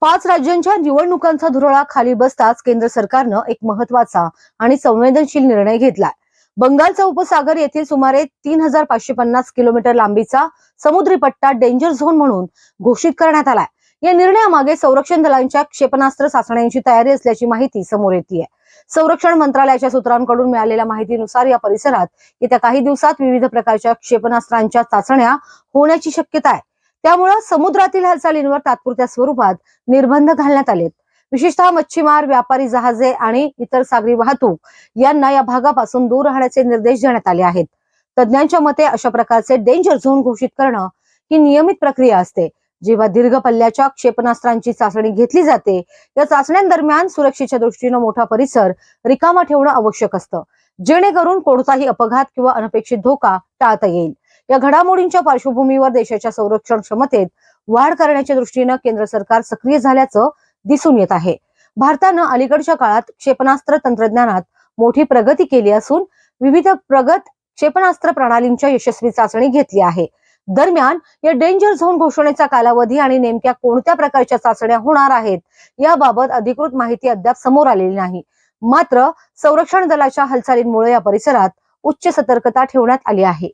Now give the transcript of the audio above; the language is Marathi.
5 राज्यांच्या निवडणुकांचा धुरळा खाली बसताच केंद्र सरकारनं एक महत्वाचा आणि संवेदनशील निर्णय घेतलाय. बंगालचा उपसागर येथील सुमारे 3550 किलोमीटर लांबीचा समुद्री पट्टा डेंजर झोन म्हणून घोषित करण्यात आलाय. या निर्णयामागे संरक्षण दलांच्या क्षेपणास्त्र चाचण्यांची तयारी असल्याची माहिती समोर येते. संरक्षण मंत्रालयाच्या सूत्रांकडून मिळालेल्या माहितीनुसार या परिसरात येत्या काही दिवसात विविध प्रकारच्या क्षेपणास्त्रांच्या चाचण्या होण्याची शक्यता आहे. त्यामुळे समुद्रातील हालचालींवर तात्पुरत्या स्वरूपात निर्बंध घालण्यात आलेत. विशेषतः मच्छीमार, व्यापारी जहाजे आणि इतर सागरी वाहतूक यांना या भागापासून दूर राहण्याचे निर्देश देण्यात आले आहेत. तज्ञांच्या मते अशा प्रकारचे डेंजर झोन घोषित करणं ही नियमित प्रक्रिया असते. जेव्हा दीर्घ पल्ल्याच्या क्षेपणास्त्रांची चाचणी घेतली जाते, या चाचण्यांदरम्यान सुरक्षेच्या दृष्टीने मोठा परिसर रिकामा ठेवणं आवश्यक असतं, जेणेकरून कोणताही अपघात किंवा अनपेक्षित धोका टाळता येईल. या घडामोडींच्या पार्श्वभूमीवर देशाच्या संरक्षण क्षमतेत वाढ करण्याच्या दृष्टीनं केंद्र सरकार सक्रिय झाल्याचं दिसून येत आहे. भारतानं अलीकडच्या काळात क्षेपणास्त्र तंत्रज्ञानात मोठी प्रगती केली असून विविध प्रगत क्षेपणास्त्र प्रणालींच्या यशस्वी चाचणी घेतली आहे. दरम्यान या डेंजर झोन घोषणेचा कालावधी आणि नेमक्या कोणत्या प्रकारच्या चाचण्या होणार आहेत याबाबत अधिकृत माहिती अद्याप समोर आलेली नाही. मात्र संरक्षण दलाच्या हालचालींमुळे या परिसरात उच्च सतर्कता ठेवण्यात आली आहे.